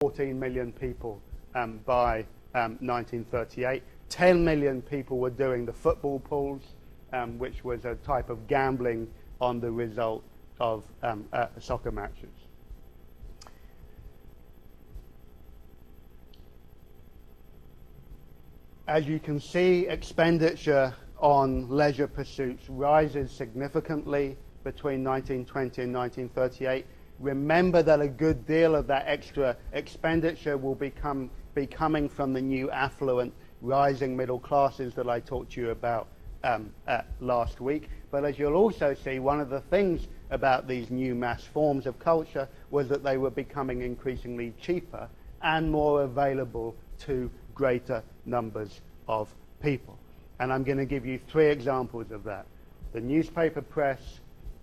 14 million people by 1938. 10 million people were doing the football pools, which was a type of gambling on the result of soccer matches. As you can see, expenditure on leisure pursuits rises significantly between 1920 and 1938. Remember that a good deal of that extra expenditure will be coming from the new affluent rising middle classes that I talked to you about last week. But as you'll also see, one of the things about these new mass forms of culture was that they were becoming increasingly cheaper and more available to greater numbers of people. And I'm going to give you 3 examples of that: the newspaper press,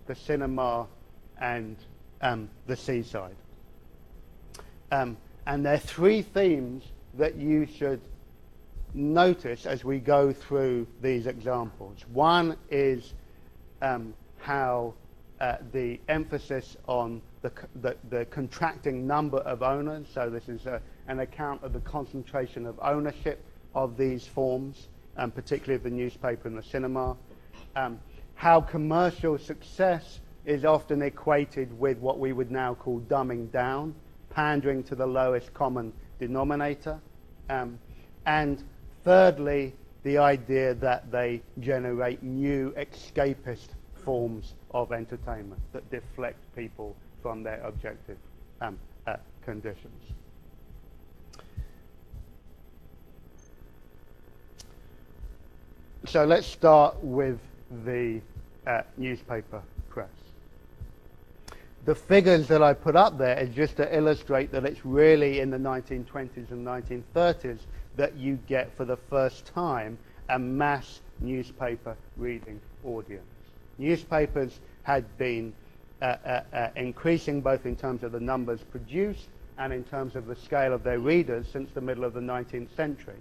the cinema, and the seaside. And there are 3 themes that you should notice as we go through these examples. One is how the emphasis on the contracting number of owners, so this is an account of the concentration of ownership of these forms, particularly the newspaper and the cinema. How commercial success is often equated with what we would now call dumbing down, pandering to the lowest common denominator. And thirdly, the idea that they generate new escapist forms of entertainment that deflect people from their objective conditions. So let's start with the newspaper press. The figures that I put up there is just to illustrate that it's really in the 1920s and 1930s that you get for the first time a mass newspaper reading audience. Newspapers had been increasing both in terms of the numbers produced and in terms of the scale of their readers since the middle of the 19th century,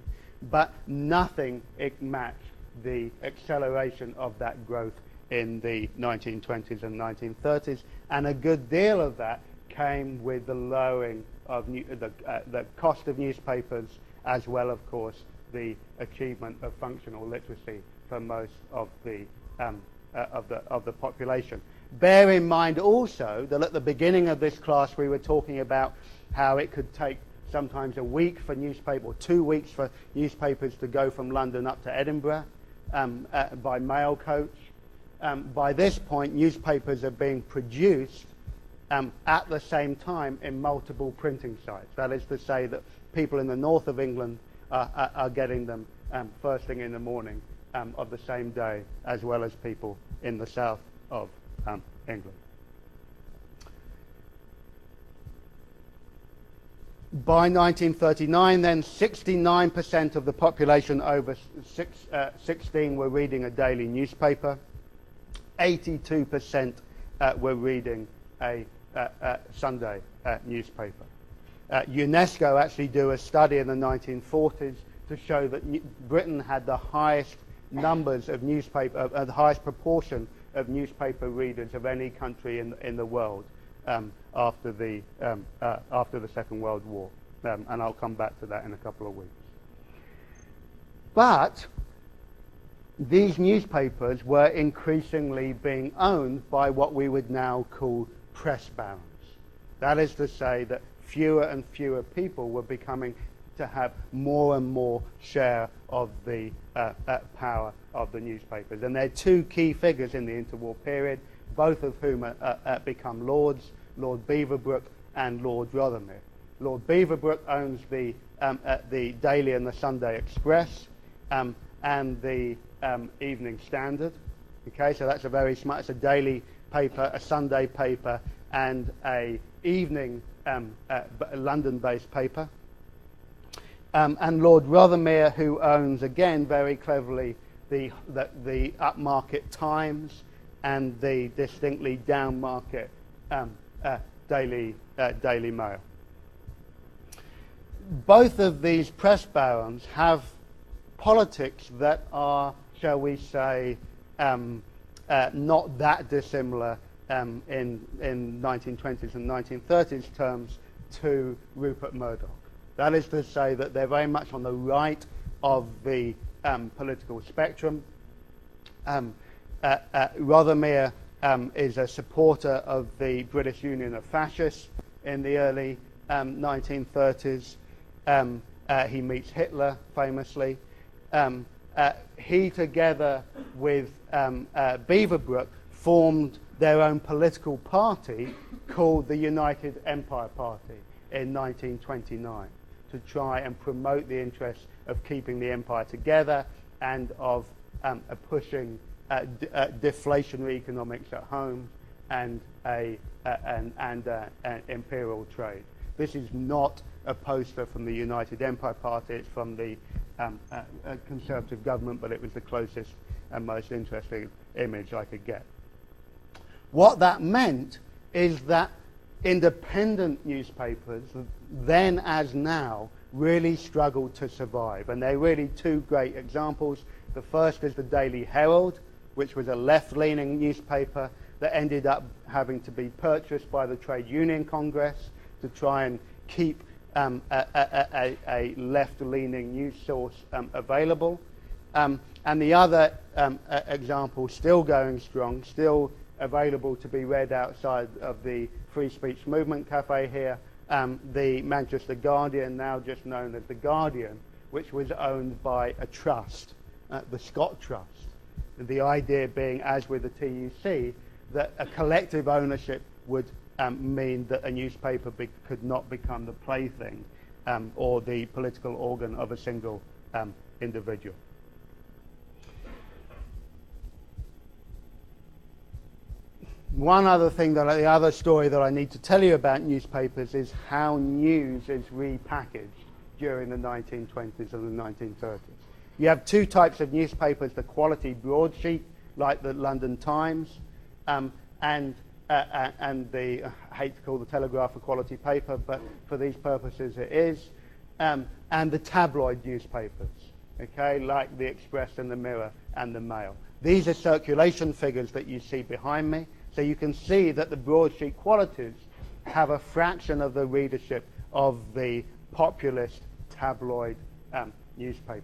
but nothing matched the acceleration of that growth in the 1920s and 1930s, and a good deal of that came with the lowering of the cost of newspapers, as well, of course, the achievement of functional literacy for most of the population. Bear in mind also that at the beginning of this class we were talking about how it could take sometimes a week for newspaper, or 2 weeks for newspapers to go from London up to Edinburgh by mail coach. By this point, newspapers are being produced at the same time in multiple printing sites. That is to say that people in the north of England are getting them first thing in the morning of the same day, as well as people in the south of England. By 1939, then, 69% of the population over 16 were reading a daily newspaper. 82% were reading a Sunday newspaper. UNESCO actually do a study in the 1940s to show that Britain had the highest numbers of newspaper, the highest proportion of newspaper readers of any country in the world after the Second World War, and I'll come back to that in a couple of weeks. But these newspapers were increasingly being owned by what we would now call press barons. That is to say that fewer and fewer people were becoming to have more and more share of the power of the newspapers. And there are 2 key figures in the interwar period, both of whom become lords, Lord Beaverbrook and Lord Rothermere. Lord Beaverbrook owns the Daily and the Sunday Express and the Evening Standard. Okay, so that's a very smart, it's a daily paper, a Sunday paper, and a evening London-based paper. And Lord Rothermere, who owns, again, very cleverly, the upmarket Times and the distinctly downmarket Daily Mail. Both of these press barons have politics that are, shall we say, not that dissimilar in 1920s and 1930s terms to Rupert Murdoch. That is to say that they're very much on the right of the political spectrum. Rothermere is a supporter of the British Union of Fascists in the early 1930s. He meets Hitler famously. He, together with Beaverbrook, formed their own political party called the United Empire Party in 1929 to try and promote the interests of keeping the empire together and of pushing deflationary economics at home and imperial trade. This is not a poster from the United Empire Party. It's from the Conservative government, but it was the closest and most interesting image I could get. What that meant is that independent newspapers, then as now, really struggled to survive. And there are really two great examples. The first is the Daily Herald, which was a left-leaning newspaper that ended up having to be purchased by the Trade Union Congress to try and keep a left-leaning news source available. And the other example, still going strong, still available to be read outside of the Free Speech Movement Cafe here, the Manchester Guardian, now just known as The Guardian, which was owned by a trust, the Scott Trust. The idea being, as with the TUC, that a collective ownership would mean that a newspaper could not become the plaything or the political organ of a single individual. One other thing, the other story that I need to tell you about newspapers is how news is repackaged during the 1920s and the 1930s. You have two types of newspapers, the quality broadsheet, like the London Times, and the, I hate to call the Telegraph a quality paper, but for these purposes it is, and the tabloid newspapers, okay, like the Express and the Mirror and the Mail. These are circulation figures that you see behind me. So you can see that the broadsheet qualities have a fraction of the readership of the populist tabloid newspapers.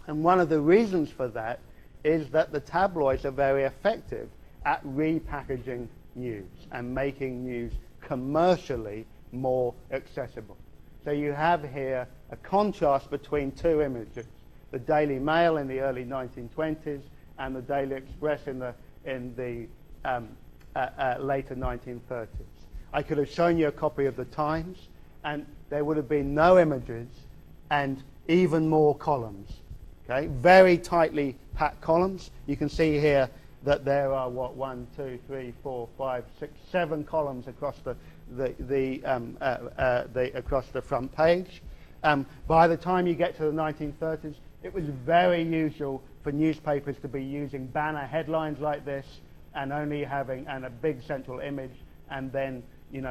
And one of the reasons for that is that the tabloids are very effective at repackaging news and making news commercially more accessible. So you have here a contrast between two images, the Daily Mail in the early 1920s and the Daily Express in the later 1930s. I could have shown you a copy of the Times, and there would have been no images and even more columns. Okay, very tightly packed columns. You can see here that there are 1, 2, 3, 4, 5, 6, 7 columns across across the front page. By the time you get to the 1930s, it was very usual for newspapers to be using banner headlines like this and only having a big central image, and then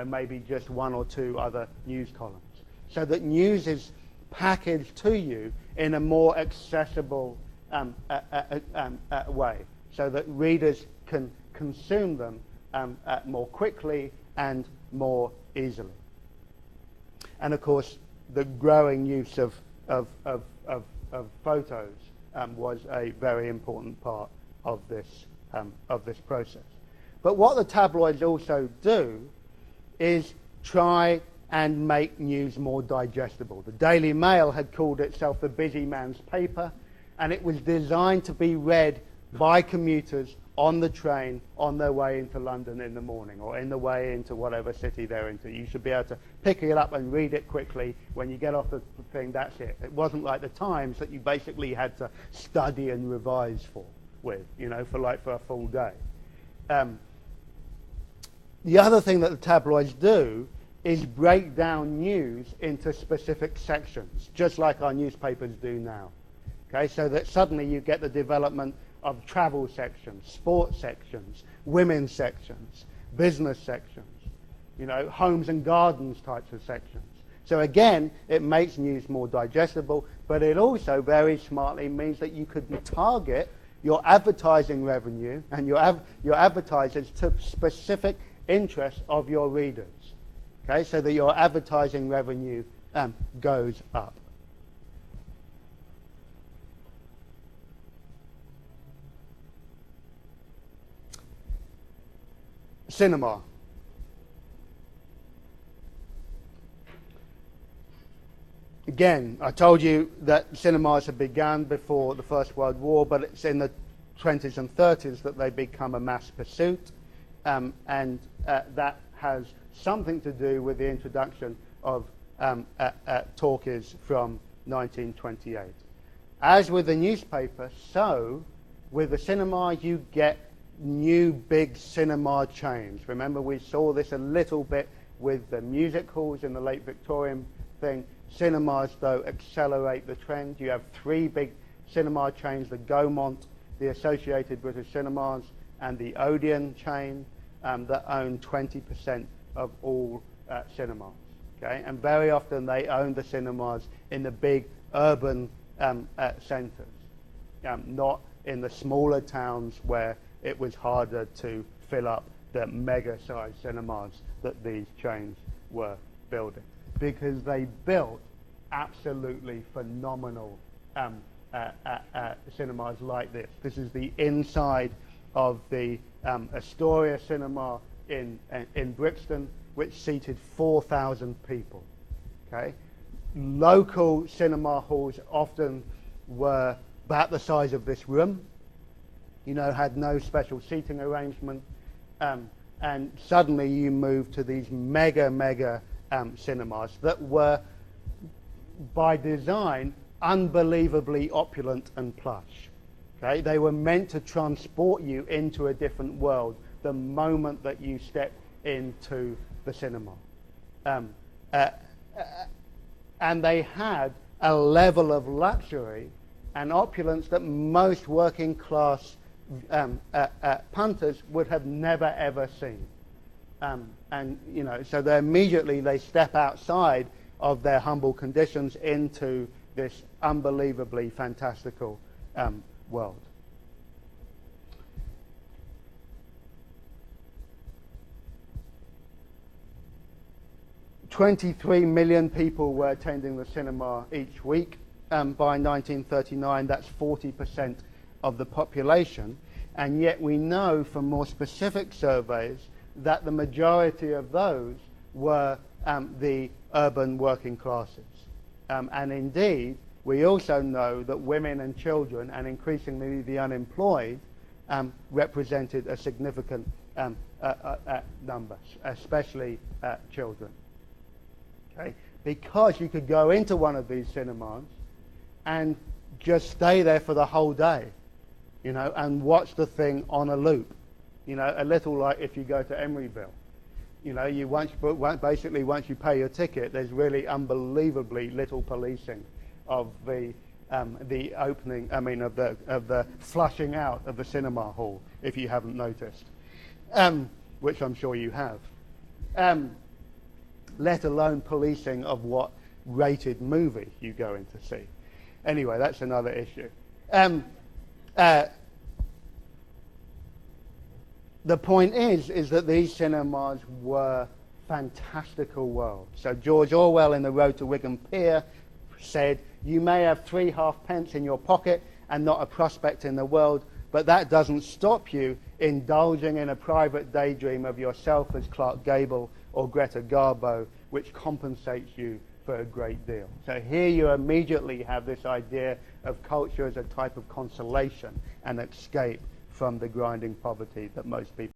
maybe just 1 or 2 other news columns, so that news is packaged to you in a more accessible way, so that readers can consume them more quickly and more easily. And of course, the growing use of photos was a very important part of this process. But what the tabloids also do is try and make news more digestible. The Daily Mail had called itself the busy man's paper, and it was designed to be read by commuters on the train on their way into London in the morning, or in the way into whatever city they're into. You should be able to pick it up and read it quickly. When you get off the thing, that's it. It wasn't like the Times that you basically had to study and revise for a full day. The other thing that the tabloids do is break down news into specific sections, just like our newspapers do now. Okay, so that suddenly you get the development of travel sections, sports sections, women's sections, business sections, homes and gardens types of sections. So again, it makes news more digestible, but it also very smartly means that you could target your advertising revenue and your advertisers to specific interests of your readers. Okay, so that your advertising revenue goes up. Cinema. Again, I told you that cinemas had begun before the First World War, but it's in the 20s and 30s that they become a mass pursuit, and that has something to do with the introduction of talkies from 1928. As with the newspaper, so with the cinema you get new big cinema chains. Remember, we saw this a little bit with the music halls in the late Victorian thing. Cinemas, though, accelerate the trend. You have three big cinema chains, the Gaumont, the Associated British Cinemas, and the Odeon chain, that own 20% of all cinemas. Okay? And very often they own the cinemas in the big urban centres, not in the smaller towns where it was harder to fill up the mega-sized cinemas that these chains were building, because they built absolutely phenomenal cinemas like this. This is the inside of the Astoria cinema in Brixton, which seated 4,000 people. Okay? Local cinema halls often were about the size of this room, had no special seating arrangement, and suddenly you move to these mega cinemas that were, by design, unbelievably opulent and plush. Okay? They were meant to transport you into a different world the moment that you step into the cinema. And they had a level of luxury and opulence that most working class punters would have never ever seen. So they step outside of their humble conditions into this unbelievably fantastical world. $23 million people were attending the cinema each week. By 1939, that's 40% of the population, and yet we know from more specific surveys that the majority of those were the urban working classes. And indeed, we also know that women and children, and increasingly the unemployed, represented a significant number, especially children. Okay? Because you could go into one of these cinemas and just stay there for the whole day, and watch the thing on a loop, a little like if you go to Emeryville. Once you pay your ticket, there's really unbelievably little policing of the opening. Of the flushing out of the cinema hall, if you haven't noticed, which I'm sure you have. Let alone policing of what rated movie you go in to see. Anyway, that's another issue. The point is that these cinemas were fantastical worlds. So George Orwell in The Road to Wigan Pier said, "You may have 3 halfpence in your pocket and not a prospect in the world, but that doesn't stop you indulging in a private daydream of yourself as Clark Gable or Greta Garbo, which compensates you for a great deal." So here you immediately have this idea of culture as a type of consolation and escape from the grinding poverty that most people